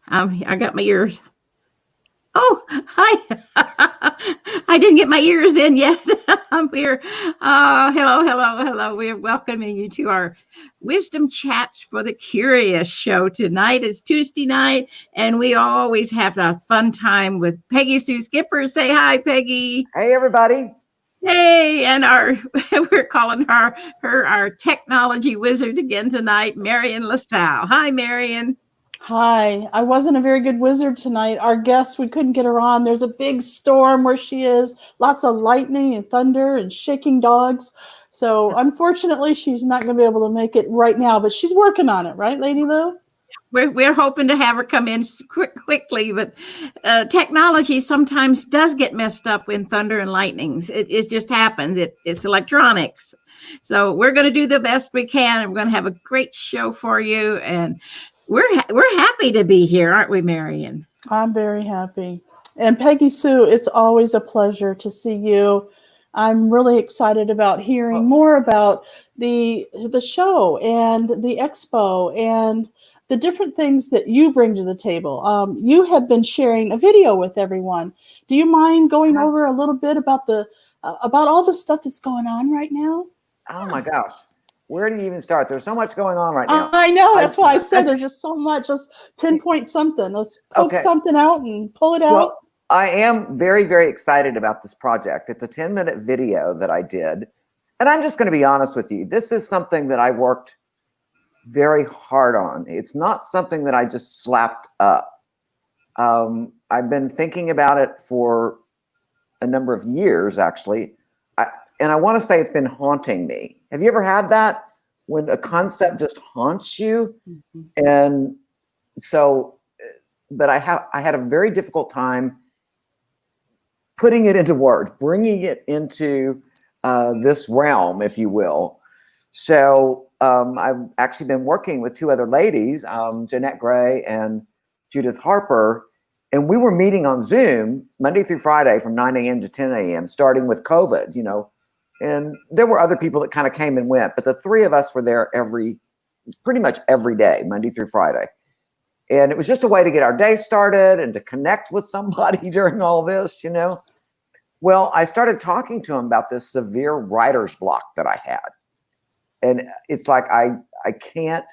I got my ears. Oh, hi. I didn't get my ears in yet. I'm here. Hello. We're welcoming you to our Wisdom Chats for the Curious show tonight. It's Tuesday night, and we always have a fun time with Peggy Sue Skipper. Say hi, Peggy. Hey, everybody. Hey, and our we're calling her our technology wizard again tonight, Marian LaSalle. Hi, Marian. Hi, I wasn't a very good wizard tonight. Our guest, we couldn't get her on. There's a big storm where she is, lots of lightning and thunder and shaking dogs. So unfortunately, she's not going to be able to make it right now, but she's working on it, right, Lady Lou? We're hoping to have her come in quickly, but technology sometimes does get messed up in thunder and lightnings. It just happens. It's electronics. So we're going to do the best we can, and we're going to have a great show for you. And we're happy to be here, aren't we, Marian? I'm very happy. And Peggy Sue, it's always a pleasure to see you. I'm really excited about hearing more about the show and the expo and the different things that you bring to the table. You have been sharing a video with everyone. Do you mind going over a little bit about about all the stuff that's going on right now? Oh my gosh. Where do you even start? There's so much going on right now. I know. That's why I said there's just so much. Just pinpoint something. Let's poke something out and pull it out. Well, I am very, very excited about this project. It's a 10-minute video that I did. And I'm just going to be honest with you. This is something that I worked very hard on. It's not something that I just slapped up. I've been thinking about it for a number of years, actually. And I want to say it's been haunting me. Have you ever had that when a concept just haunts you? Mm-hmm. And so, but I had a very difficult time putting it into words, bringing it into this realm, if you will. So I've actually been working with two other ladies, Jeanette Gray and Judith Harper, and we were meeting on Zoom Monday through Friday from 9 a.m. to 10 a.m., starting with COVID, and there were other people that kind of came and went, but the three of us were there pretty much every day, Monday through Friday. And it was just a way to get our day started and to connect with somebody during all this, Well, I started talking to them about this severe writer's block that I had. And it's like, I can't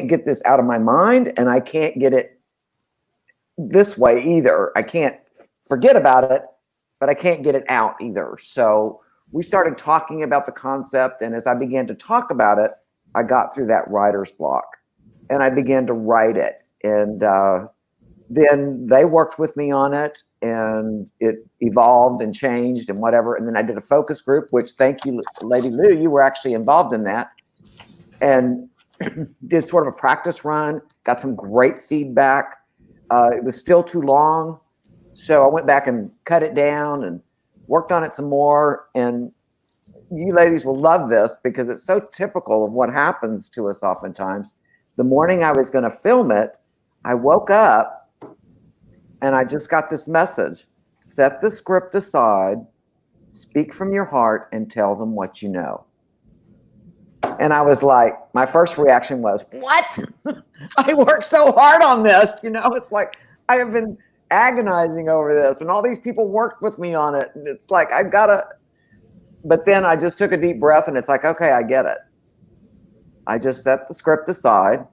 get this out of my mind, and I can't get it this way either. I can't forget about it, but I can't get it out either. So we started talking about the concept, and as I began to talk about it, I got through that writer's block, and I began to write it. And then they worked with me on it, and it evolved and changed and whatever. And then I did a focus group, which, thank you, Lady Lou, you were actually involved in that, and did sort of a practice run, got some great feedback. It was still too long, so I went back and cut it down and worked on it some more. And you ladies will love this because it's so typical of what happens to us oftentimes. The morning I was going to film it, I woke up and I just got this message: set the script aside, speak from your heart, and tell them what you know. And I was like, my first reaction was, what? I worked so hard on this, it's like, I have been agonizing over this, and all these people worked with me on it. And it's like, I gotta, but then I just took a deep breath, and it's like, okay, I get it. I just set the script aside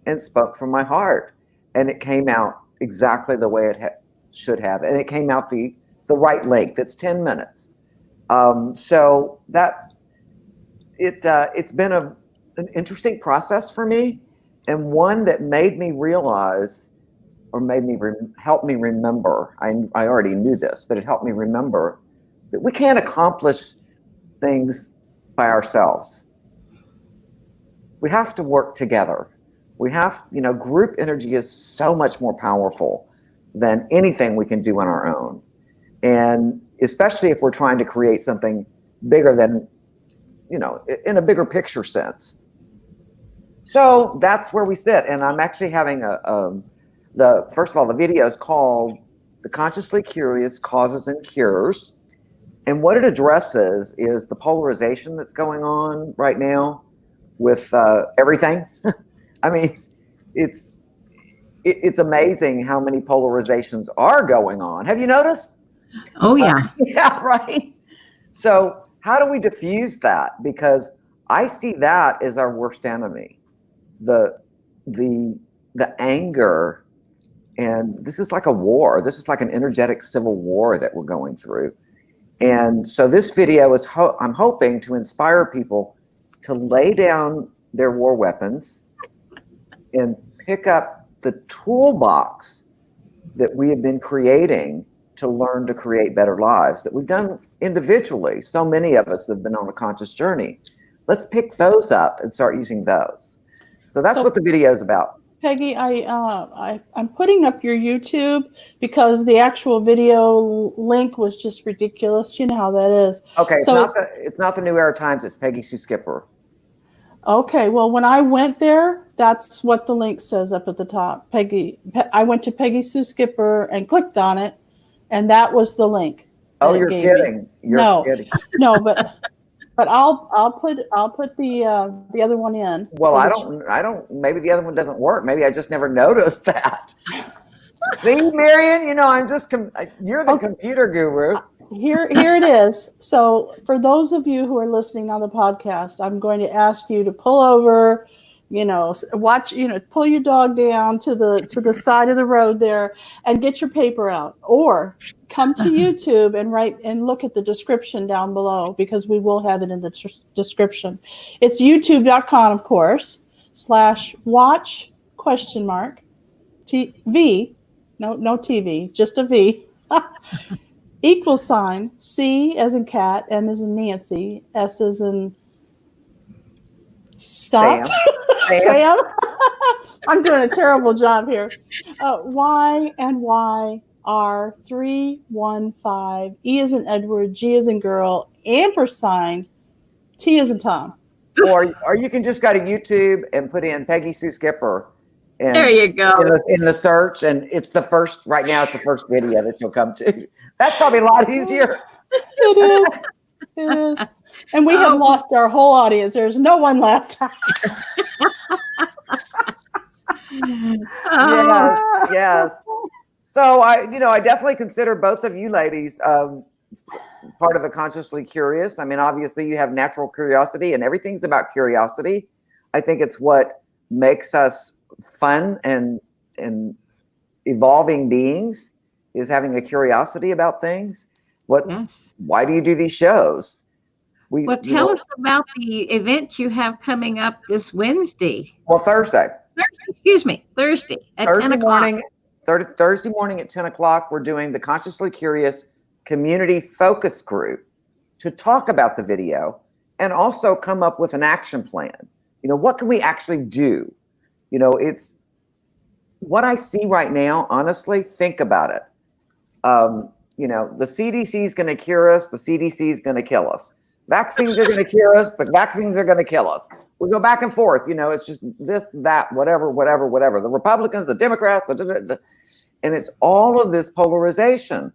and spoke from my heart, and it came out exactly the way it should have. And it came out the right length. It's 10 minutes. So that it's been an interesting process for me, and one that made me realize, or made me help me remember. I already knew this, but it helped me remember that we can't accomplish things by ourselves. We have to work together. We have, group energy is so much more powerful than anything we can do on our own. And especially if we're trying to create something bigger than, in a bigger picture sense. So that's where we sit. And I'm actually having first of all, the video is called The Consciously Curious Causes and Cures. And what it addresses is the polarization that's going on right now with everything. I mean, it's it's amazing how many polarizations are going on. Have you noticed? Oh, yeah. Yeah, right. So how do we diffuse that? Because I see that as our worst enemy, the anger. And this is like a war. This is like an energetic civil war that we're going through. And so this video is, I'm hoping to inspire people to lay down their war weapons and pick up the toolbox that we have been creating to learn to create better lives that we've done individually. So many of us have been on a conscious journey. Let's pick those up and start using those. So that's what the video is about. Peggy, I'm putting up your YouTube because the actual video link was just ridiculous. You know how that is. Okay, so it's not the New Era Times. It's Peggy Sue Skipper. Okay, well, when I went there, that's what the link says up at the top. I went to Peggy Sue Skipper and clicked on it, and that was the link. Oh, you're kidding! You're kidding. No, but I'll put the other one in. Well, so I don't. Maybe the other one doesn't work. Maybe I just never noticed that. See, Marian, you're the computer guru. Here it is. So for those of you who are listening on the podcast, I'm going to ask you to pull over, watch, pull your dog down to the side of the road there and get your paper out, or come to YouTube and look at the description down below, because we will have it in the description. It's youtube.com, of course, /watch TV, no TV, just a V. = C as in cat, M as in Nancy, S as in stop. Sam. I'm doing a terrible job here. YNYR315, E as in Edward, G as in girl, &, T as in Tom. Or you can just go to YouTube and put in Peggy Sue Skipper. And there you go. In the search, and it's the first, right now it's the first video that you'll come to. That's probably a lot easier. It is. And we have lost our whole audience. There's no one left. Yes. So I definitely consider both of you ladies part of the consciously curious. I mean, obviously you have natural curiosity, and everything's about curiosity. I think it's what makes us fun and evolving beings, is having a curiosity about things. Why do you do these shows? Tell us about the event you have coming up this Wednesday. Well, Thursday at 10 o'clock. Thursday morning at 10 o'clock, we're doing the Consciously Curious Community Focus Group to talk about the video and also come up with an action plan. What can we actually do? It's what I see right now, honestly. Think about it. The CDC is going to cure us. The CDC is going to kill us. Vaccines are going to cure us. The vaccines are going to kill us. We go back and forth. It's just this, that, whatever. The Republicans, the Democrats, and it's all of this polarization.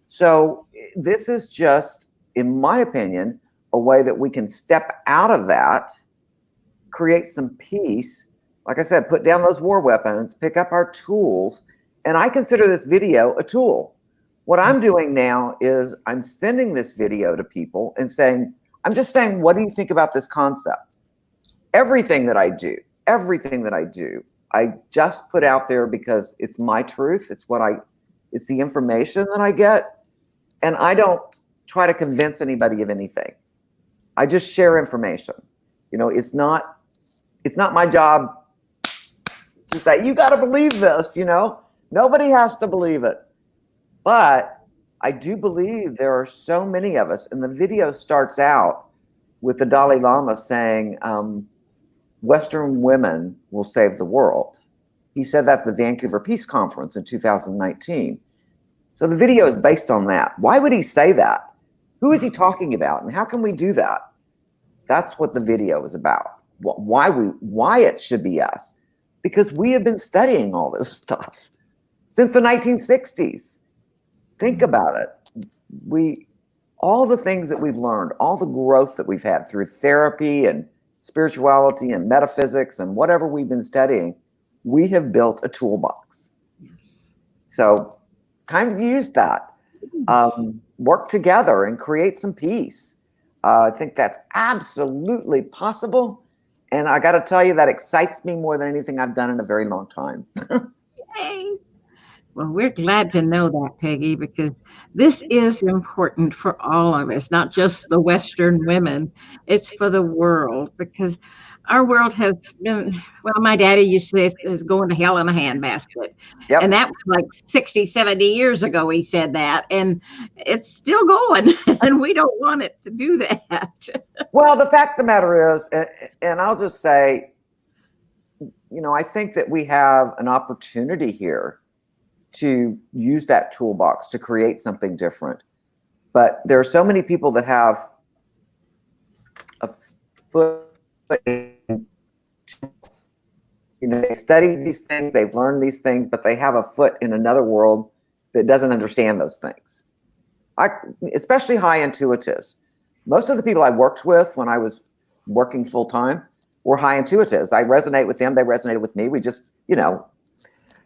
So this is just, in my opinion, a way that we can step out of that, create some peace. Like I said, put down those war weapons, pick up our tools. And I consider this video a tool. What I'm doing now is I'm sending this video to people and I'm just saying, what do you think about this concept? Everything that I do, I just put out there because it's my truth. It's it's the information that I get. And I don't try to convince anybody of anything. I just share information. It's not my job to say, you got to believe this, nobody has to believe it. But I do believe there are so many of us, and the video starts out with the Dalai Lama saying, Western women will save the world. He said that at the Vancouver Peace Conference in 2019. So the video is based on that. Why would he say that? Who is he talking about? And how can we do that? That's what the video is about. Why it should be us. Because we have been studying all this stuff since the 1960s. Think about it. All the things that we've learned, all the growth that we've had through therapy and spirituality and metaphysics and whatever we've been studying, we have built a toolbox. So it's time to use that. Work together and create some peace. I think that's absolutely possible. And I got to tell you, that excites me more than anything I've done in a very long time. Yay. Well, we're glad to know that, Peggy, because this is important for all of us, not just the Western women. It's for the world, because our world has been, well, my daddy used to say it's going to hell in a handbasket. Yep. And that was like 60, 70 years ago he said that. And it's still going, and we don't want it to do that. Well, the fact of the matter is, and I'll just say, I think that we have an opportunity here to use that toolbox to create something different. But there are so many people that have a foot in tools. They study these things, they've learned these things, but they have a foot in another world that doesn't understand those things. Especially high intuitives. Most of the people I worked with when I was working full time were high intuitives. I resonate with them, they resonated with me. We just,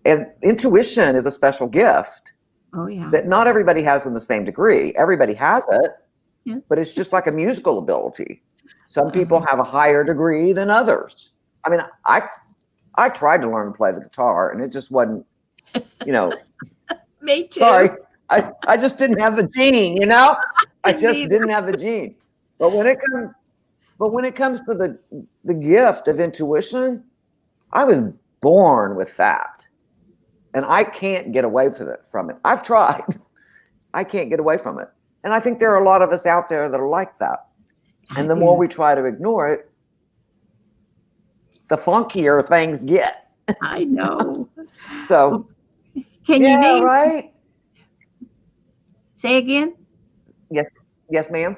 and intuition is a special gift that not everybody has in the same degree. Everybody has it, but it's just like a musical ability. Some people have a higher degree than others. I mean, I tried to learn to play the guitar, and it just wasn't, Me too. Sorry, I just didn't have the gene, I just didn't have the gene. But when it comes to the gift of intuition, I was born with that. And I can't get away from it. I've tried. I can't get away from it. And I think there are a lot of us out there that are like that. And the more we try to ignore it, the funkier things get. I know. So, can you name? Right? Say again? Yes, ma'am.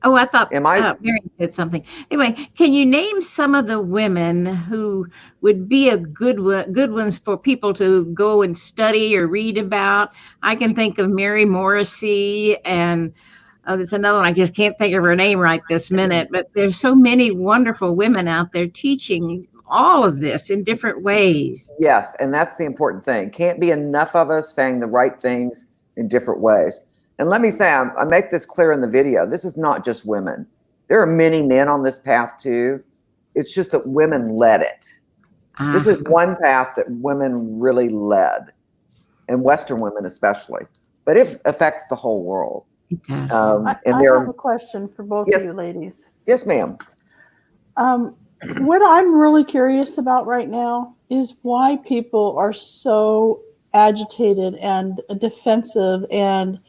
Oh, I thought Marian said something. Anyway, can you name some of the women who would be a good ones for people to go and study or read about? I can think of Mary Morrissey, and there's another one. I just can't think of her name right this minute, but there's so many wonderful women out there teaching all of this in different ways. Yes, and that's the important thing. Can't be enough of us saying the right things in different ways. And let me say, I make this clear in the video. This is not just women. There are many men on this path too. It's just that women led it. This is one path that women really led, and Western women especially. But it affects the whole world. I have a question for both of you ladies. Yes, ma'am. What I'm really curious about right now is why people are so agitated and defensive and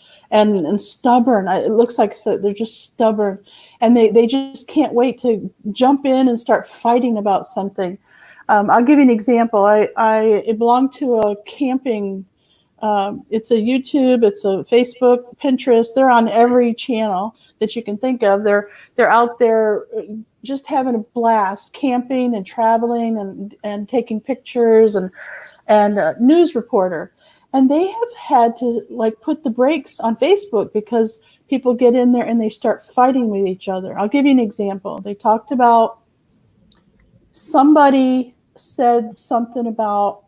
stubborn. It looks like they're just stubborn, and they just can't wait to jump in and start fighting about something. I'll give you an example. I belong to a camping. It's a YouTube, it's a Facebook, Pinterest. They're on every channel that you can think of. They're out there just having a blast, camping and traveling and taking pictures and news reporter. And they have had to put the brakes on Facebook because people get in there and they start fighting with each other. I'll give you an example. They talked about somebody said something about,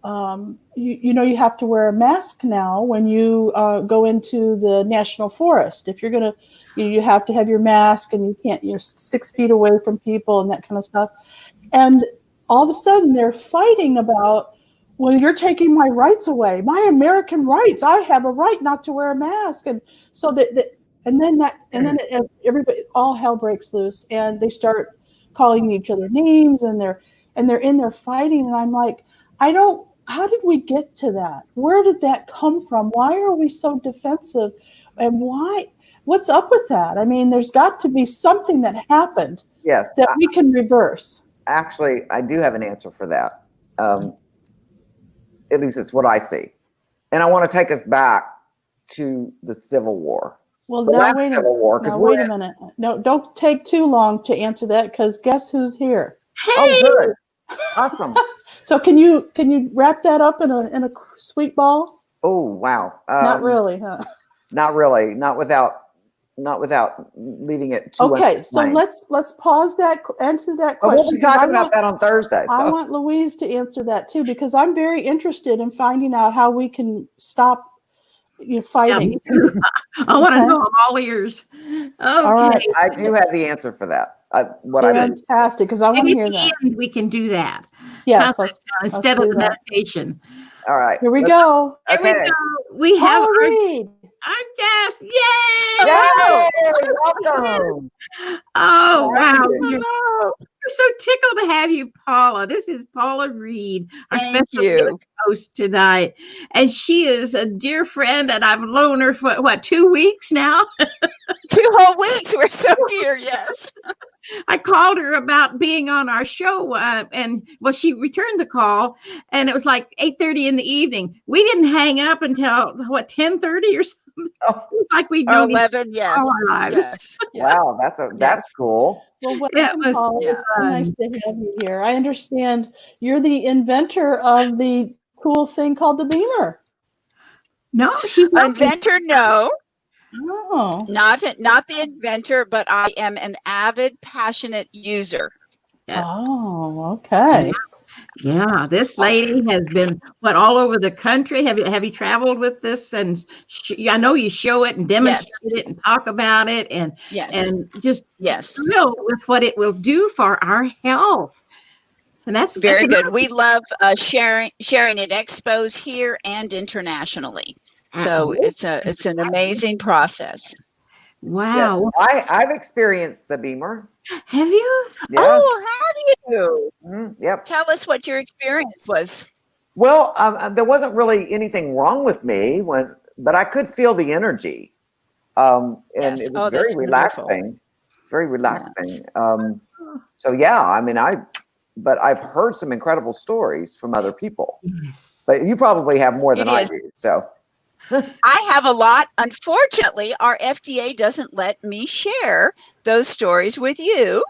you have to wear a mask now when you go into the national forest. If you're going to, you have to have your mask and you're 6 feet away from people and that kind of stuff. And all of a sudden they're fighting about, well, you're taking my rights away, my American rights. I have a right not to wear a mask. And so then everybody, all hell breaks loose, and they start calling each other names, and they're in there fighting. And I'm like, how did we get to that? Where did that come from? Why are we so defensive? And what's up with that? I mean, there's got to be something that happened that we can reverse. Actually, I do have an answer for that. At least it's what I see. And I want to take us back to the Civil War. Well, now wait a minute. No, don't take too long to answer that, because guess who's here? Hey! Oh, good. Awesome. So can you wrap that up in a sweet ball? Oh, wow. Not really, huh? Not really. Not without not without leaving it too Okay, so unexplained. let's pause that, answer that But question. we'll be talking about that on Thursday. I So. want Louise to answer that too, because I'm very interested in finding out how we can stop fighting. Yeah, me too. I want to Okay. know. I'm all ears. Okay. All right. I do have the answer for that. Fantastic, because I want to Maybe hear at the that. end we can do that. Yes, Instead of the meditation. All right. Here we go. Here we Okay. go. We have Paula Reed. our guest. Yay! Yay! Welcome. Oh, wow. Hello. We're so tickled to have you, Paula. This is Paula Reed, our Thank special you. host tonight. And she is a dear friend, and I've known her for, 2 weeks now? 2 whole weeks. We're so dear, yes. I called her about being on our show, and she returned the call, and it was like 8:30 in the evening. We didn't hang up until 10:30 or something. Oh. It was like we'd known 11, yes. all our lives. Yes. Wow, that's cool. Well, welcome, Paula. yeah. It's so nice to have you here. I understand you're the inventor of the cool thing called the Bemer. No, she's not. Inventor, no. Oh. Not the inventor, but I am an avid, passionate user. Yes. Oh, okay. Yeah, this lady has been all over the country. Have you traveled with this? And I know you show it and demonstrate it and talk about it, and just thrilled with what it will do for our health. And that's very good. We love sharing at expos here and internationally. So it's an amazing process. Wow. Yeah, I've experienced the Bemer. Have you? Yeah. Oh, have you? Yep. Tell us what your experience was. Well, there wasn't really anything wrong with me but I could feel the energy, and it was very relaxing. Very relaxing. So yeah, I mean, but I've heard some incredible stories from other people. Yes. But you probably have more than I do. So. I have a lot. Unfortunately, our FDA doesn't let me share those stories with you.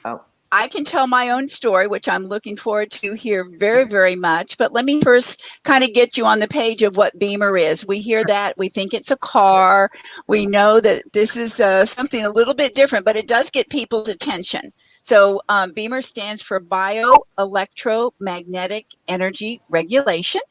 Oh. I can tell my own story, which I'm looking forward to here very, very much. But let me first kind of get you on the page of what Bemer is. We hear that. We think it's a car. We know that this is something a little bit different, but it does get people's attention. So Bemer stands for Bioelectromagnetic Energy Regulation.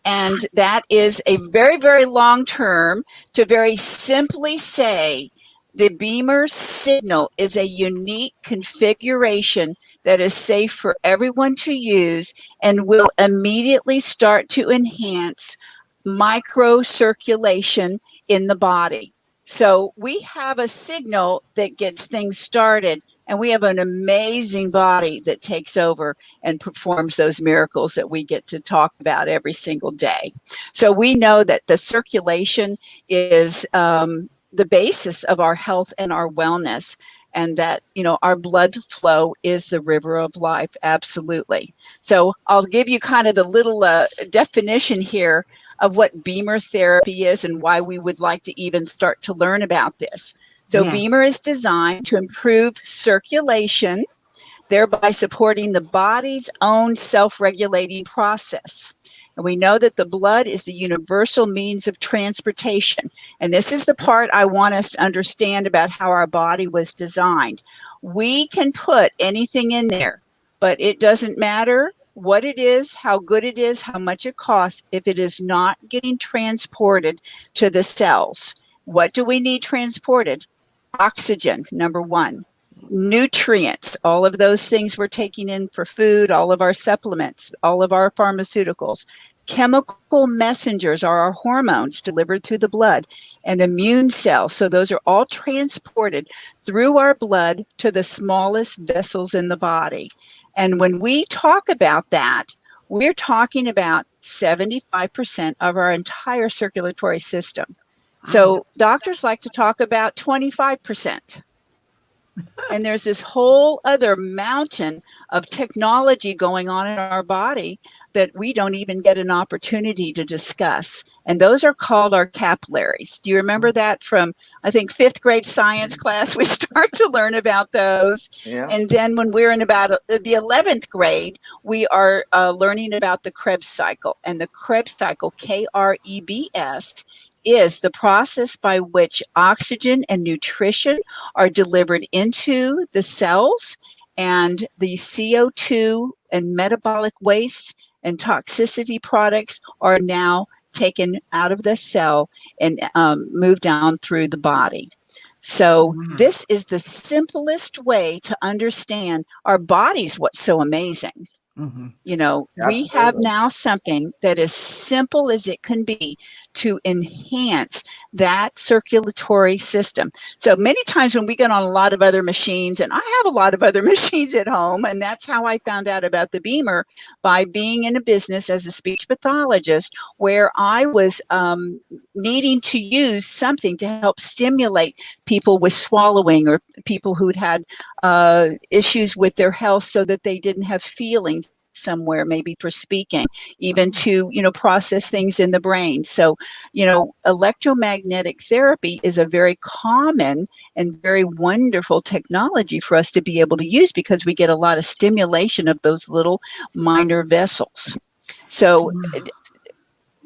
And that is a very, very long term to very simply say the Bemer Signal is a unique configuration that is safe for everyone to use and will immediately start to enhance microcirculation in the body. So we have a signal that gets things started. And we have an amazing body that takes over and performs those miracles that we get to talk about every single day. So we know that the circulation is the basis of our health and our wellness, and that, our blood flow is the river of life. Absolutely. So I'll give you kind of the little definition here of what Bemer therapy is and why we would like to even start to learn about this. So Bemer is designed to improve circulation, thereby supporting the body's own self-regulating process. And we know that the blood is the universal means of transportation. And this is the part I want us to understand about how our body was designed. We can put anything in there, but it doesn't matter what it is, how good it is, how much it costs, if it is not getting transported to the cells. What do we need transported? Oxygen, number one. Nutrients, all of those things we're taking in for food, all of our supplements, all of our pharmaceuticals. Chemical messengers are our hormones delivered through the blood, and immune cells. So those are all transported through our blood to the smallest vessels in the body. And when we talk about that, we're talking about 75% of our entire circulatory system. So doctors like to talk about 25%. And there's this whole other mountain of technology going on in our body that we don't even get an opportunity to discuss. And those are called our capillaries. Do you remember that from, I think, 5th grade science class? We start to learn about those. Yeah. And then when we're in about the 11th grade, we are learning about the Krebs cycle. And the Krebs cycle, Krebs, is the process by which oxygen and nutrition are delivered into the cells, and the CO2 and metabolic waste and toxicity products are now taken out of the cell and moved down through the body. So this is the simplest way to understand our bodies. What's so amazing. You know, we have now something that is simple as it can be to enhance that circulatory system. So many times when we get on a lot of other machines, and I have a lot of other machines at home, and that's how I found out about the Bemer, by being in a business as a speech pathologist, where I was needing to use something to help stimulate people with swallowing, or people who'd had issues with their health so that they didn't have feelings somewhere, maybe for speaking, even to, you know, process things in the brain. So, you know, electromagnetic therapy is a very common and very wonderful technology for us to be able to use, because we get a lot of stimulation of those little minor vessels. So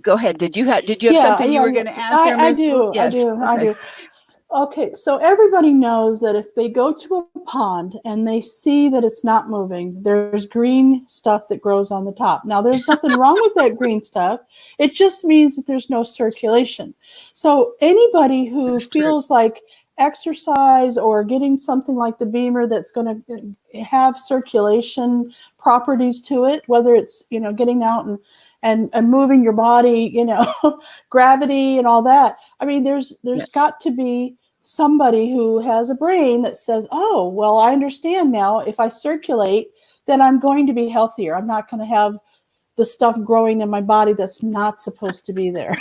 go ahead. Did you have something you were going to ask? I do. Okay, so everybody knows that if they go to a pond and they see that it's not moving, there's green stuff that grows on the top. Now, there's nothing wrong with that green stuff. It just means that there's no circulation. So anybody who feels like exercise or getting something like the Bemer that's going to have circulation properties to it, whether it's, you know, getting out and moving your body, you know, gravity and all that. I mean, there's got to be somebody who has a brain that says, oh, well, I understand now. If I circulate, then I'm going to be healthier. I'm not going to have the stuff growing in my body that's not supposed to be there.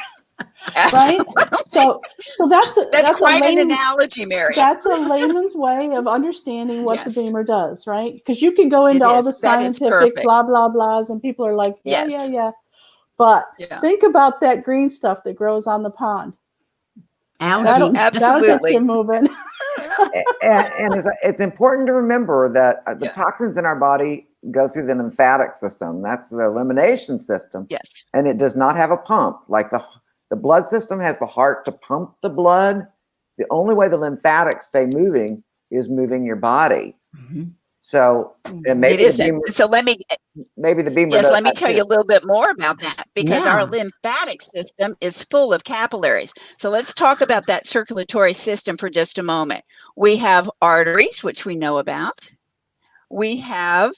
Right? So that's quite an analogy, Mary. That's a layman's way of understanding what the Bemer does, right? Because you can go into all the scientific blah, blah, blahs, and people are like, yeah. But think about that green stuff that grows on the pond. That'll get you moving. and it's important to remember that the toxins in our body go through the lymphatic system. That's the elimination system. Yes. And it does not have a pump. Like the blood system has the heart to pump the blood. The only way the lymphatics stay moving is moving your body. So maybe it isn't. So maybe the Bemer. Yes, let me tell you a little bit more about that, because our lymphatic system is full of capillaries. So let's talk about that circulatory system for just a moment. We have arteries, which we know about. We have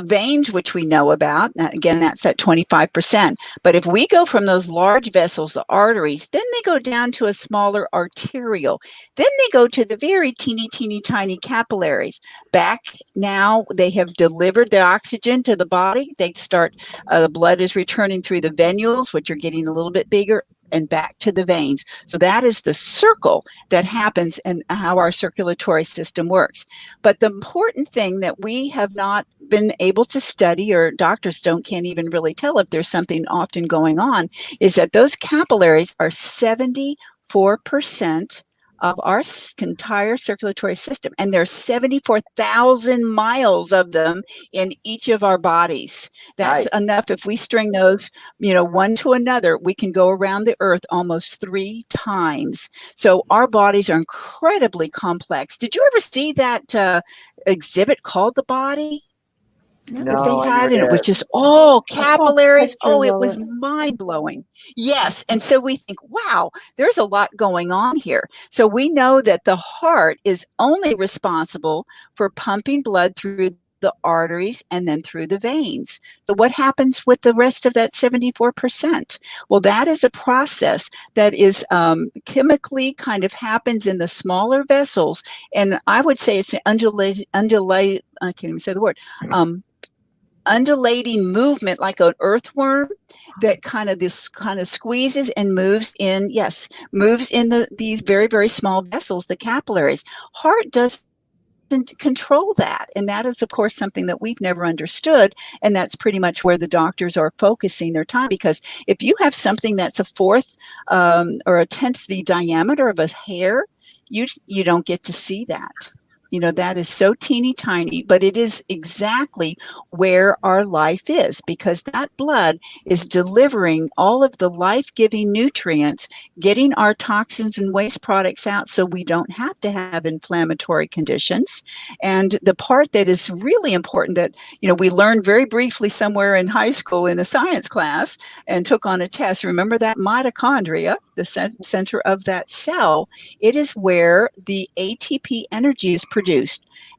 veins, which we know about. Again, that's at 25%. But if we go from those large vessels, the arteries, then they go down to a smaller arterial. Then they go to the very teeny, tiny capillaries. Back now, they have delivered the oxygen to the body. They start, the blood is returning through the venules, which are getting a little bit bigger, and back to the veins. So that is the circle that happens and how our circulatory system works. But the important thing that we have not been able to study, or doctors can't even really tell if there's something often going on, is that those capillaries are 74% of our entire circulatory system. And there's 74,000 miles of them in each of our bodies. That's enough. If we string those, you know, one to another, we can go around the earth almost 3 times. So our bodies are incredibly complex. Did you ever see that exhibit called The Body? That they had, and it was just all capillaries. Oh, it was mind-blowing. Yes. And so we think, wow, there's a lot going on here. So we know that the heart is only responsible for pumping blood through the arteries and then through the veins. So what happens with the rest of that 74%? Well, that is a process that is chemically kind of happens in the smaller vessels. And I would say it's an I can't even say the word, undulating movement, like an earthworm, that kind of squeezes and moves in these very, very small vessels, the capillaries. Heart does control that. And that is, of course, something that we've never understood. And that's pretty much where the doctors are focusing their time. Because if you have something that's a fourth or a tenth the diameter of a hair, you don't get to see that. You know, that is so teeny tiny, but it is exactly where our life is, because that blood is delivering all of the life-giving nutrients, getting our toxins and waste products out so we don't have to have inflammatory conditions. And the part that is really important that, you know, we learned very briefly somewhere in high school in a science class and took on a test. Remember that mitochondria, the center of that cell, it is where the ATP energy is produced.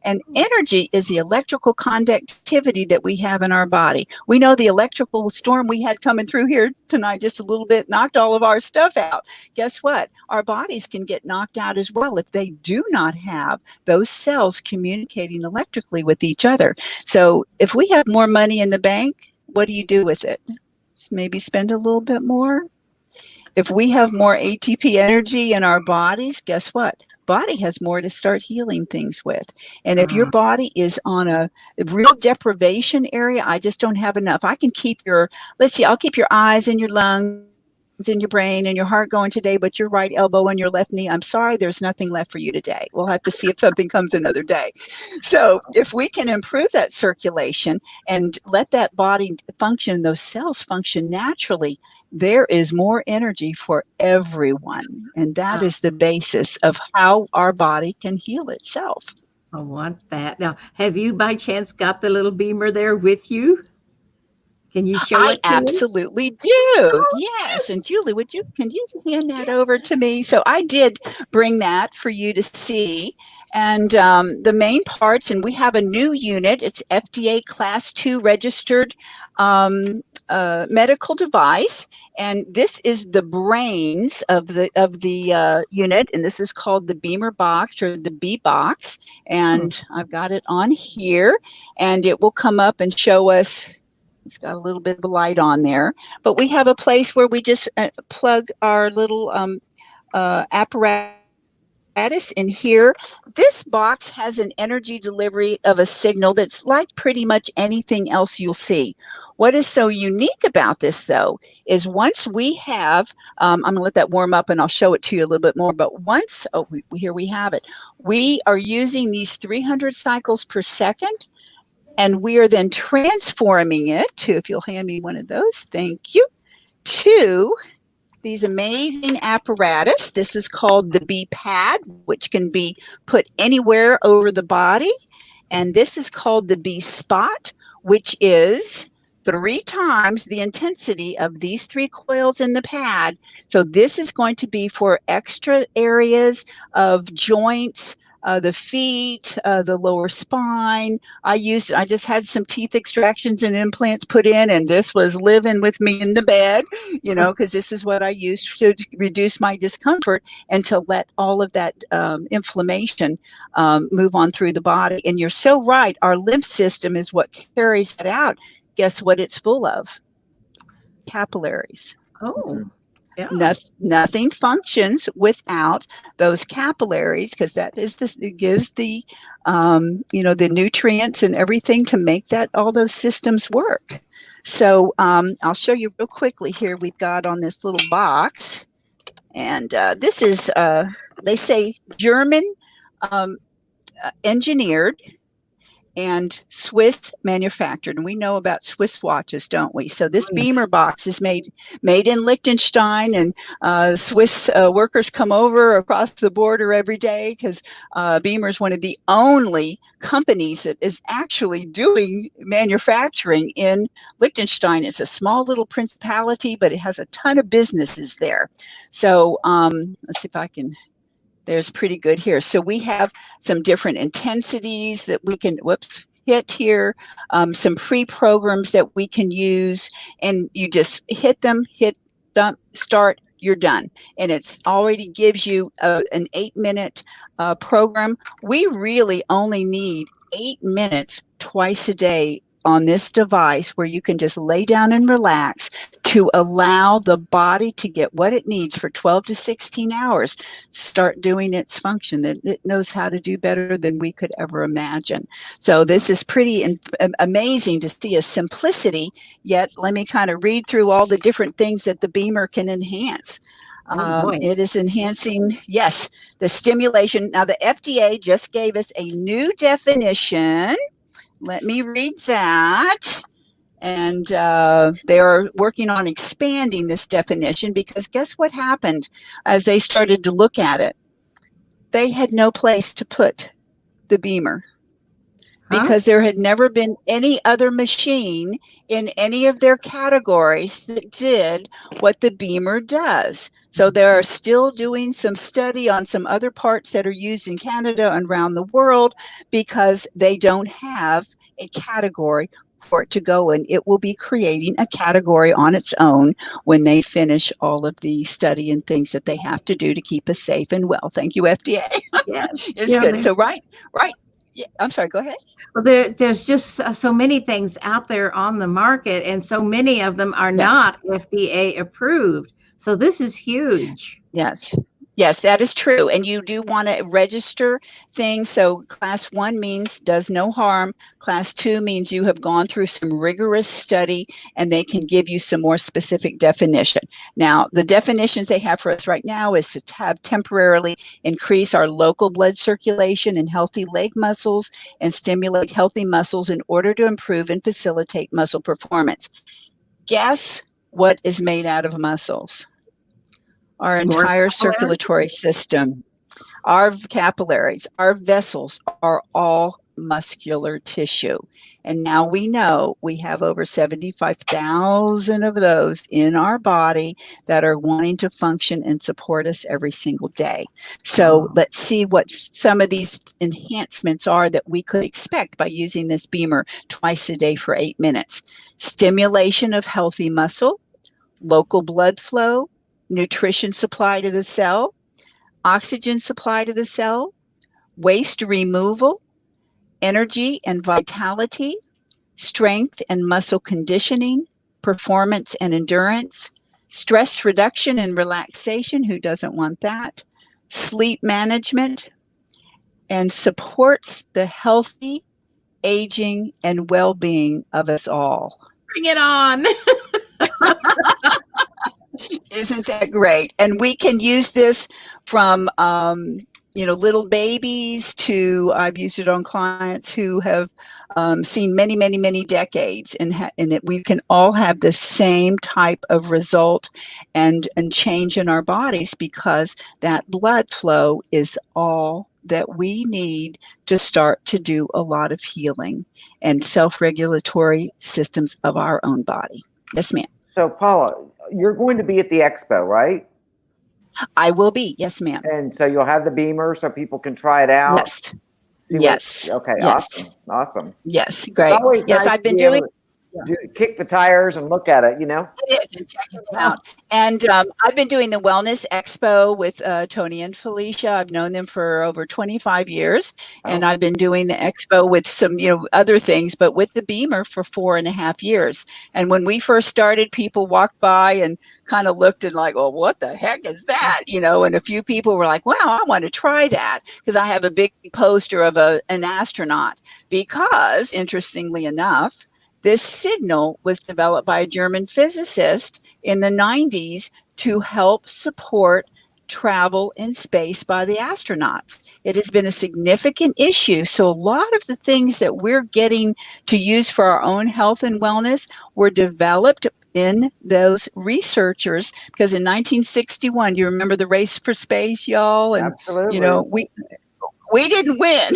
And energy is the electrical conductivity that we have in our body. We know the electrical storm we had coming through here tonight just a little bit knocked all of our stuff out. Guess what? Our bodies can get knocked out as well if they do not have those cells communicating electrically with each other. So if we have more money in the bank, what do you do with it? Maybe spend a little bit more. If we have more ATP energy in our bodies, guess what? Body has more to start healing things with. And if your body is on a real deprivation area, I just don't have enough. I can keep I'll keep your eyes and your lungs and your brain and your heart going today, but your right elbow and your left knee, I'm sorry, there's nothing left for you today. We'll have to see if something comes another day. So if we can improve that circulation and let that body function, those cells function naturally, there is more energy for everyone. And that is the basis of how our body can heal itself. I want that. Now, have you by chance got the little Bemer there with you? Can you show it to I absolutely do. Yes. And Julie, can you hand that over to me? So I did bring that for you to see. And the main parts, and we have a new unit. It's FDA Class 2 registered medical device, and this is the brains of the unit, and this is called the Bemer Box or the B Box, and I've got it on here, and it will come up and show us. It's got a little bit of a light on there, but we have a place where we just plug our little apparatus in here. This box has an energy delivery of a signal that's like pretty much anything else you'll see. What is so unique about this, though, is once we have, I'm going to let that warm up and I'll show it to you a little bit more, but once, here we have it. We are using these 300 cycles per second, and we are then transforming it to, if you'll hand me one of those, thank you, to these amazing apparatus. This is called the B pad, which can be put anywhere over the body. And this is called the B spot, which is 3 times the intensity of these 3 coils in the pad. So this is going to be for extra areas of joints, the feet, the lower spine. I just had some teeth extractions and implants put in, and this was living with me in the bed, you know, because this is what I used to reduce my discomfort and to let all of that inflammation move on through the body. And you're so right. Our lymph system is what carries it out. Guess what it's full of? Capillaries. Oh. Yeah. Nothing functions without those capillaries, because that is it gives the the nutrients and everything to make that all those systems work. So I'll show you real quickly here. We've got on this little box, and this is they say German engineered and Swiss manufactured, and we know about Swiss watches, don't we? So this Bemer box is made in Liechtenstein, and Swiss workers come over across the border every day, because Bemer is one of the only companies that is actually doing manufacturing in Liechtenstein. It's a small little principality, but it has a ton of businesses there. So let's see if I can. There's pretty good here. So we have some different intensities that we can hit here, some pre-programs that we can use, and you just hit them, start, you're done. And it's already gives you an 8-minute program. We really only need 8 minutes twice a day on this device, where you can just lay down and relax to allow the body to get what it needs for 12 to 16 hours to start doing its function that it knows how to do better than we could ever imagine. So this is pretty amazing to see a simplicity, yet let me kind of read through all the different things that the Bemer can enhance. It is enhancing, yes, the stimulation. Now the FDA just gave us a new definition. Let me read that. And they are working on expanding this definition because guess what happened as they started to look at it? They had no place to put the Bemer because there had never been any other machine in any of their categories that did what the Bemer does. So they're still doing some study on some other parts that are used in Canada and around the world because they don't have a category for it to go in. It will be creating a category on its own when they finish all of the study and things that they have to do to keep us safe and well. Thank you, FDA. Yes. It's good. So right. Yeah, I'm sorry, go ahead. Well, there's just so many things out there on the market, and so many of them are not FDA approved. So this is huge. Yes. Yes, that is true. And you do want to register things. So class 1 means does no harm. Class 2 means you have gone through some rigorous study and they can give you some more specific definition. Now, the definitions they have for us right now is to have temporarily increase our local blood circulation and healthy leg muscles and stimulate healthy muscles in order to improve and facilitate muscle performance. Guess what is made out of muscles? Our entire circulatory system, our capillaries, our vessels are all muscular tissue. And now we know we have over 75,000 of those in our body that are wanting to function and support us every single day. So let's see what some of these enhancements are that we could expect by using this Bemer twice a day for 8 minutes. Stimulation of healthy muscle, local blood flow, nutrition supply to the cell, oxygen supply to the cell, waste removal, energy and vitality, strength and muscle conditioning, performance and endurance, stress reduction and relaxation, who doesn't want that, sleep management, and supports the healthy aging and well-being of us all. Bring it on. Isn't that great? And we can use this from, little babies to, I've used it on clients who have seen many, many, many decades, and that we can all have the same type of result and change in our bodies because that blood flow is all that we need to start to do a lot of healing and self-regulatory systems of our own body. Yes, ma'am. So, Paula, you're going to be at the expo, right? I will be. Yes, ma'am. And so you'll have the Bemer so people can try it out? Yes. Yes. Okay. Yes. Awesome. Yes. Great. Yes, I've been doing. Kick the tires and look at it, It is, and check it out. And I've been doing the Wellness Expo with Tony and Felicia. I've known them for over 25 years. And I've been doing the expo with some, other things, but with the Bemer for 4.5 years. And when we first started, people walked by and kind of looked and like, well, what the heck is that? And a few people were like, wow, I want to try that. Because I have a big poster of an astronaut. Because, interestingly enough, this signal was developed by a German physicist in the 90s to help support travel in space by the astronauts. It has been a significant issue. So a lot of the things that we're getting to use for our own health and wellness were developed in those researchers, because in 1961, you remember the race for space, y'all? And, absolutely. We didn't win.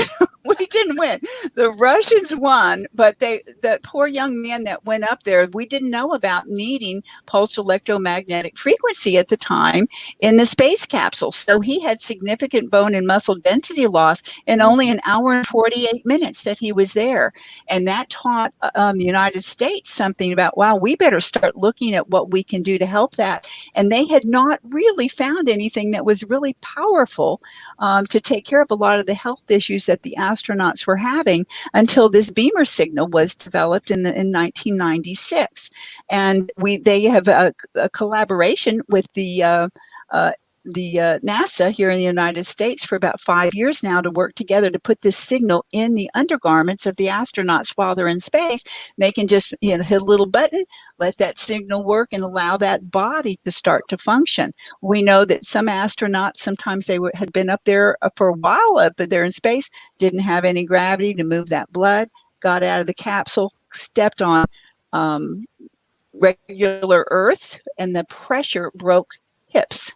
We didn't win. The Russians won, but that poor young man that went up there, we didn't know about needing pulsed electromagnetic frequency at the time in the space capsule. So he had significant bone and muscle density loss in only an hour and 48 minutes that he was there. And that taught the United States something about, wow, we better start looking at what we can do to help that. And they had not really found anything that was really powerful to take care of a lot of the health issues that the astronauts astronauts were having until this Bemer signal was developed in 1996. And they have a collaboration with the NASA here in the United States for about 5 years now to work together to put this signal in the undergarments of the astronauts while they're in space. They can just hit a little button, let that signal work, and allow that body to start to function. We know that some astronauts, sometimes they had been up there for a while, up there in space, didn't have any gravity to move that blood, got out of the capsule, stepped on regular Earth, and the pressure broke hips,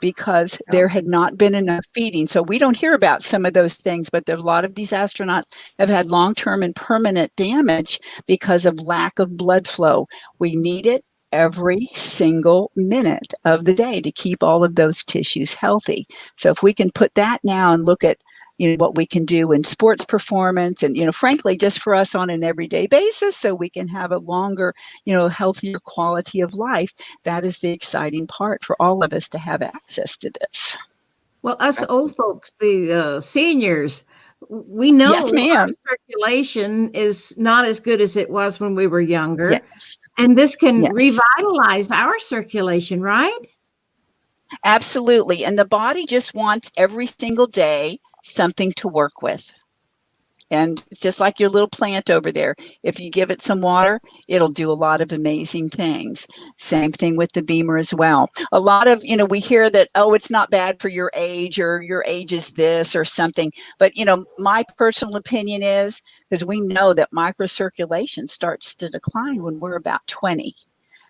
because there had not been enough feeding. So we don't hear about some of those things, but a lot of these astronauts have had long-term and permanent damage because of lack of blood flow. We need it every single minute of the day to keep all of those tissues healthy. So if we can put that now and look at what we can do in sports performance and, frankly, just for us on an everyday basis, so we can have a longer, healthier quality of life. That is the exciting part for all of us, to have access to this. Well, us old folks, the seniors, we know Yes, ma'am. Circulation is not as good as it was when we were younger. Yes. And this can Yes. revitalize our circulation, right? Absolutely. And the body just wants every single day something to work with. And it's just like your little plant over there. If you give it some water, it'll do a lot of amazing things. Same thing with the Bemer as well. A lot of, we hear that, oh, it's not bad for your age, or your age is this or something. But, my personal opinion is, because we know that microcirculation starts to decline when we're about 20.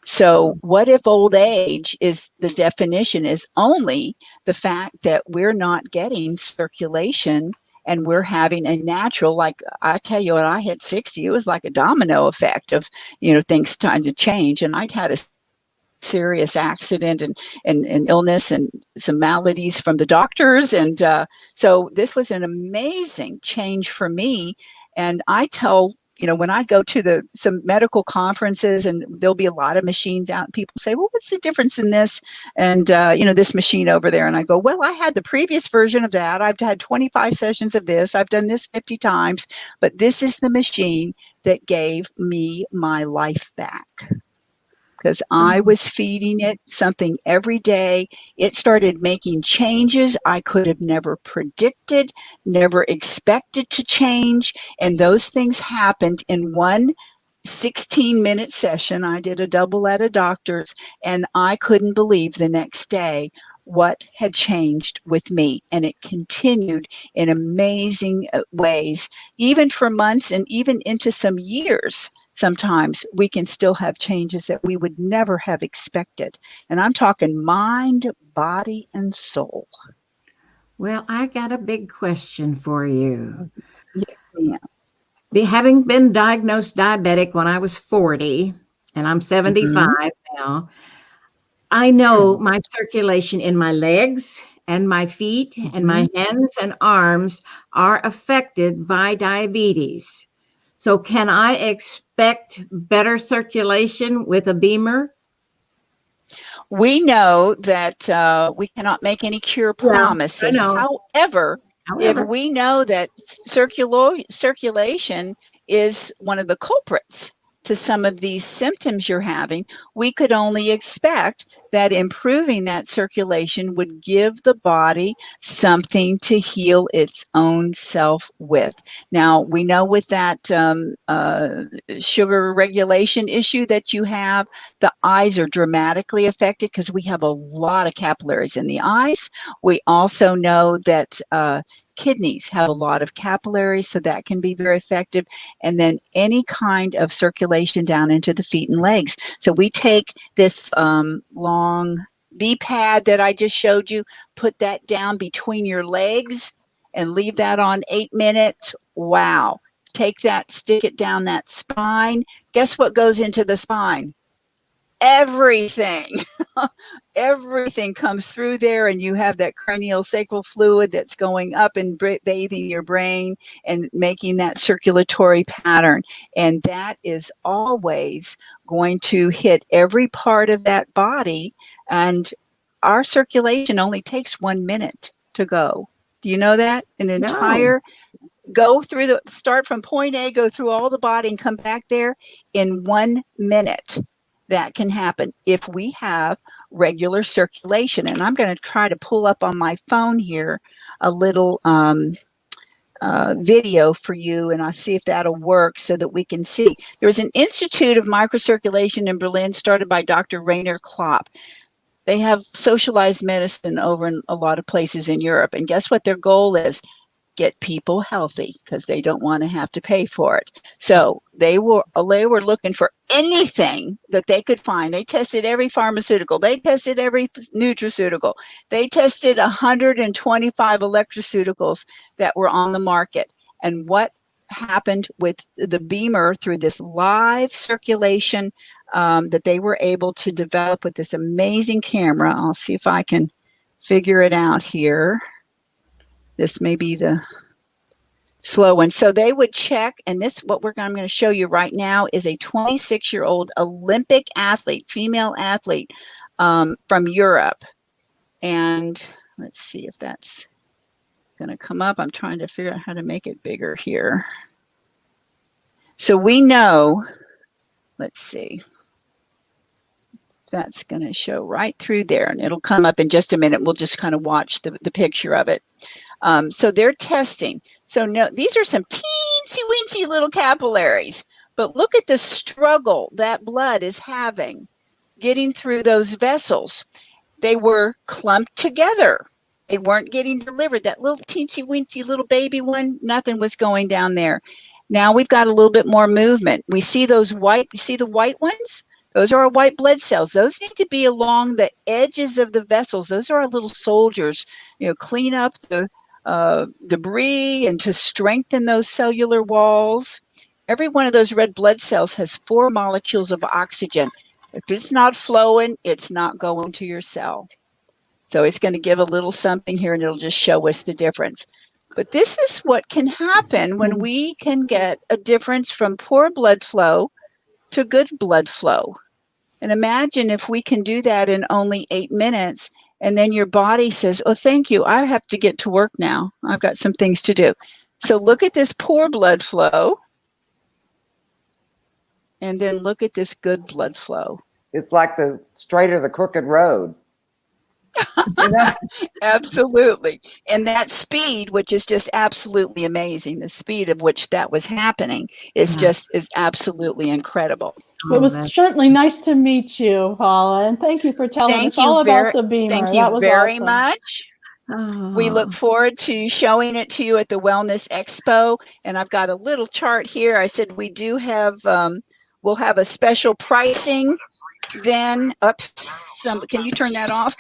So what if old age is, the definition is only the fact that we're not getting circulation, and we're having a natural, like I tell you, when I hit 60, it was like a domino effect of, things starting to change. And I'd had a serious accident and illness and some maladies from the doctors. And so this was an amazing change for me. And I tell, when I go to some medical conferences, and there'll be a lot of machines out, and people say, well, what's the difference in this and, this machine over there? And I go, well, I had the previous version of that. I've had 25 sessions of this. I've done this 50 times, but this is the machine that gave me my life back, because I was feeding it something every day. It started making changes I could have never predicted, never expected to change. And those things happened in one 16-minute session. I did a double at a doctor's, and I couldn't believe the next day what had changed with me. And it continued in amazing ways, even for months and even into some years. Sometimes we can still have changes that we would never have expected. And I'm talking mind, body, and soul. Well, I got a big question for you. Yeah. Having been diagnosed diabetic when I was 40, and I'm 75 now, I know my circulation in my legs and my feet and my hands and arms are affected by diabetes. So can I expect better circulation with a Bemer? We know that we cannot make any cure promises. However, if we know that circulation is one of the culprits to some of these symptoms you're having, we could only expect that improving that circulation would give the body something to heal its own self with. Now, we know with that sugar regulation issue that you have, the eyes are dramatically affected because we have a lot of capillaries in the eyes. We also know that kidneys have a lot of capillaries, so that can be very effective. And then any kind of circulation down into the feet and legs. So we take this long bee pad that I just showed you, put that down between your legs and leave that on 8 minutes. Wow. Take that, stick it down that spine. Guess what goes into the spine? Everything. Everything comes through there, and you have that cranial sacral fluid that's going up and bathing your brain and making that circulatory pattern. And that is always going to hit every part of that body. And our circulation only takes 1 minute to go. Do you know that? An entire start from point A, go through all the body and come back there in 1 minute. That can happen if we have regular circulation. And I'm going to try to pull up on my phone here a little video for you, and I'll see if that'll work so that we can see. There was an Institute of Microcirculation in Berlin started by Dr. Rainer Klopp. They have socialized medicine over in a lot of places in Europe. And guess what their goal is? Get people healthy, because they don't want to have to pay for it. So they were looking for anything that they could find. They tested every pharmaceutical. They tested every nutraceutical. They tested 125 electroceuticals that were on the market. And what happened with the Bemer through this live circulation that they were able to develop with this amazing camera? I'll see if I can figure it out here. This may be the slow one. So they would check, and this, I'm going to show you right now, is a 26-year-old Olympic athlete, female athlete from Europe. And let's see if that's going to come up. I'm trying to figure out how to make it bigger here. So we know, let's see. That's going to show right through there, and it'll come up in just a minute. We'll just kind of watch the picture of it. So they're testing. So no, these are some teensy-weensy little capillaries, but look at the struggle that blood is having getting through those vessels. They were clumped together. They weren't getting delivered. That little teensy-weensy little baby one, nothing was going down there. Now we've got a little bit more movement. We see those white, you see the white ones? Those are our white blood cells. Those need to be along the edges of the vessels. Those are our little soldiers, clean up the debris and to strengthen those cellular walls. Every one of those red blood cells has 4 molecules of oxygen. If it's not flowing, it's not going to your cell. So it's going to give a little something here, and it'll just show us the difference. But this is what can happen when we can get a difference from poor blood flow to good blood flow. And imagine if we can do that in only 8 minutes, and then your body says, oh, thank you, I have to get to work now. I've got some things to do. So look at this poor blood flow, and then look at this good blood flow. It's like the straight or the crooked road. Absolutely. And that speed, which is just absolutely amazing, the speed of which that was happening is absolutely incredible. It was certainly nice to meet you, Paula, and thank you for telling us all about the Bemer. Thank you very much. We look forward to showing it to you at the Wellness Expo. And I've got a little chart here. I said we do have, we'll have a special pricing then. Can you turn that off?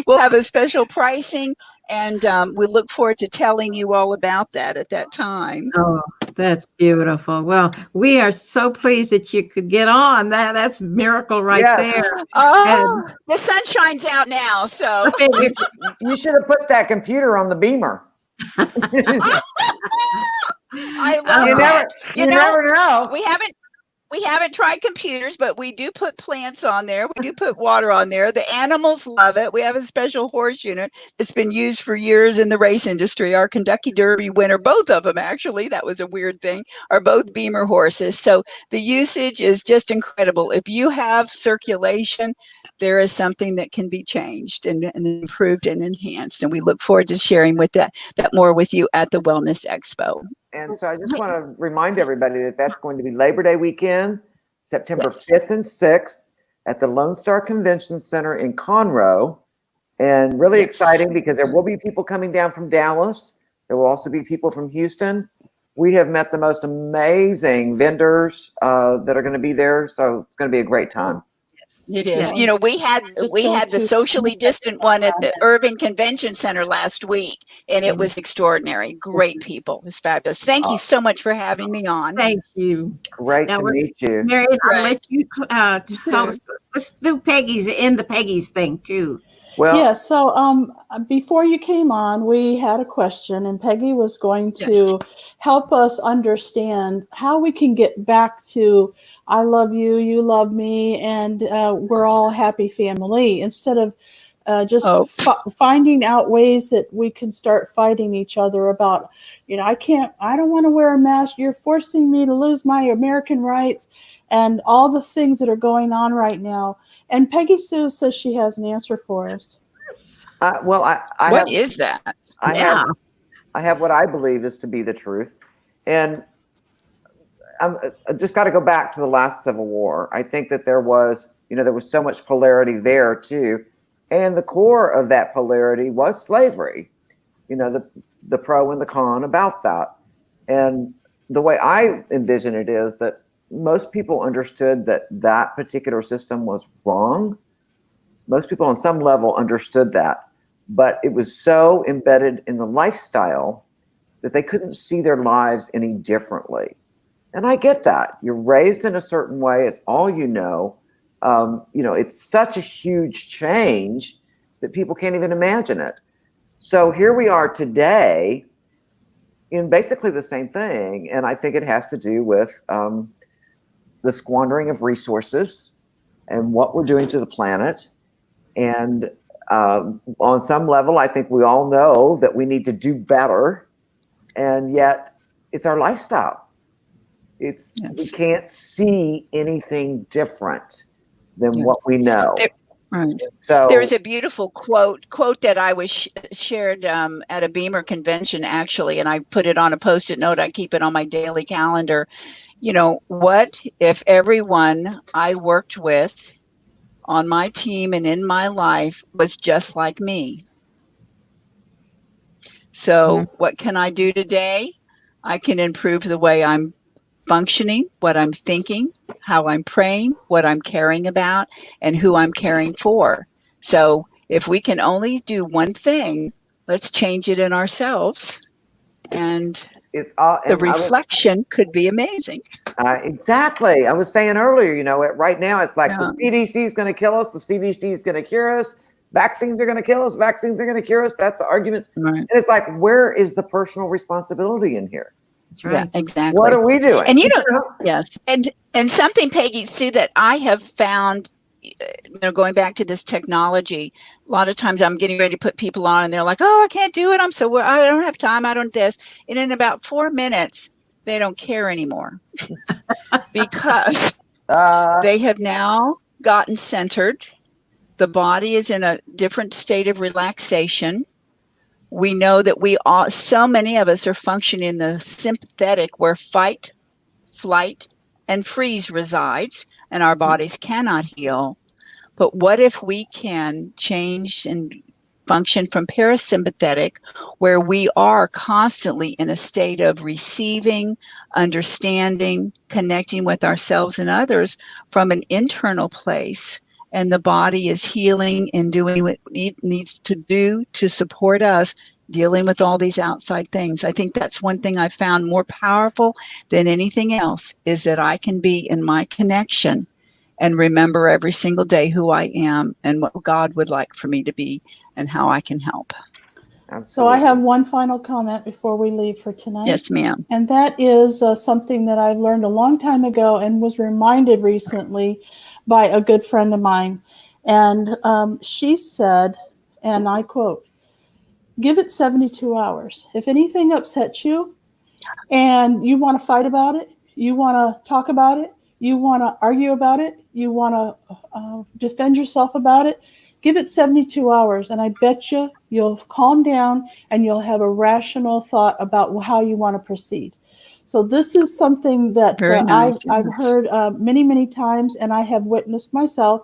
We'll have a special pricing, and we look forward to telling you all about that at that time. Oh, that's beautiful. Well, we are so pleased that you could get on. That's a miracle right there. Oh, and the sun shines out now, so. You should have put that computer on the Bemer. I love that. You never know. We haven't tried computers, but we do put plants on there. We do put water on there. The animals love it. We have a special horse unit that's been used for years in the race industry. Our Kentucky Derby winner, both of them actually, that was a weird thing, are both Bemer horses. So the usage is just incredible. If you have circulation, there is something that can be changed and improved and enhanced. And we look forward to sharing with that more with you at the Wellness Expo. And so I just want to remind everybody that that's going to be Labor Day weekend, September 5th and 6th at the Lone Star Convention Center in Conroe. And really exciting because there will be people coming down from Dallas. There will also be people from Houston. We have met the most amazing vendors that are going to be there. So it's going to be a great time. It is. We had the socially distant one at the Urban Convention Center last week, and it was extraordinary. Great people. It was fabulous. Thank you so much for having me on. Thank you. Great to meet you. Marian, I'll let you tell us. Let's do Peggy's thing too. Well, yeah. So before you came on, we had a question, and Peggy was going to help us understand how we can get back to I love you, you love me, and we're all a happy family, instead of Just finding out ways that we can start fighting each other about, I don't want to wear a mask. You're forcing me to lose my American rights and all the things that are going on right now. And Peggy Sue says she has an answer for us. What is that? I have what I believe is to be the truth. And I just got to go back to the last Civil War. I think that there was so much polarity there too. And the core of that polarity was slavery, the pro and the con about that. And the way I envision it is that most people understood that that particular system was wrong. Most people on some level understood that, but it was so embedded in the lifestyle that they couldn't see their lives any differently. And I get that. You're raised in a certain way. It's all you know. It's such a huge change that people can't even imagine it. So here we are today in basically the same thing. And I think it has to do with the squandering of resources and what we're doing to the planet. And on some level, I think we all know that we need to do better. And yet it's our lifestyle. We can't see anything different than what we know. So there's a beautiful quote that I was shared at a Bemer convention, actually, and I put it on a Post-it note. I keep it on my daily calendar. What if everyone I worked with on my team and in my life was just like me? So what can I do today? I can improve the way I'm functioning, what I'm thinking, how I'm praying, what I'm caring about, and who I'm caring for. So if we can only do one thing, let's change it in ourselves. And the reflection could be amazing. Exactly. I was saying earlier, right now it's like the CDC is going to kill us. The CDC is going to cure us. Vaccines are going to kill us. Vaccines are going to cure us. That's the argument. Right. And it's like, where is the personal responsibility in here? That's right. Yeah, exactly. What are we doing? And yes. And something, Peggy Sue, that I have found, going back to this technology, a lot of times I'm getting ready to put people on and they're like, oh, I can't do it. I don't have time. I don't this. And in about 4 minutes, they don't care anymore because they have now gotten centered. The body is in a different state of relaxation. We know that so many of us are functioning in the sympathetic, where fight, flight, and freeze resides, and our bodies cannot heal. But what if we can change and function from parasympathetic, where we are constantly in a state of receiving, understanding, connecting with ourselves and others from an internal place, and the body is healing and doing what it needs to do to support us dealing with all these outside things. I think that's one thing I found more powerful than anything else, is that I can be in my connection and remember every single day who I am and what God would like for me to be and how I can help. Absolutely. So I have one final comment before we leave for tonight. Yes, ma'am. And that is something that I learned a long time ago and was reminded recently by a good friend of mine. And she said, and I quote, "Give it 72 hours. If anything upsets you and you want to fight about it, you want to talk about it, you want to argue about it, you want to defend yourself about it, give it 72 hours. And I bet you'll calm down and you'll have a rational thought about how you want to proceed." So this is something that I've heard many, many times, and I have witnessed myself.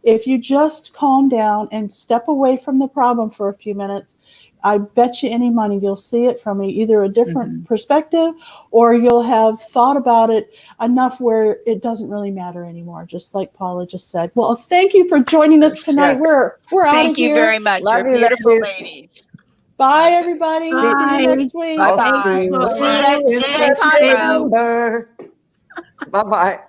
If you just calm down and step away from the problem for a few minutes, I bet you any money you'll see it from either a different perspective, or you'll have thought about it enough where it doesn't really matter anymore, just like Paula just said. Well, thank you for joining us tonight. We're out of here. Thank you very much. You're beautiful ladies. Bye, everybody. Bye. See you next week. Bye-bye. We'll see you at Conroe. Bye-bye.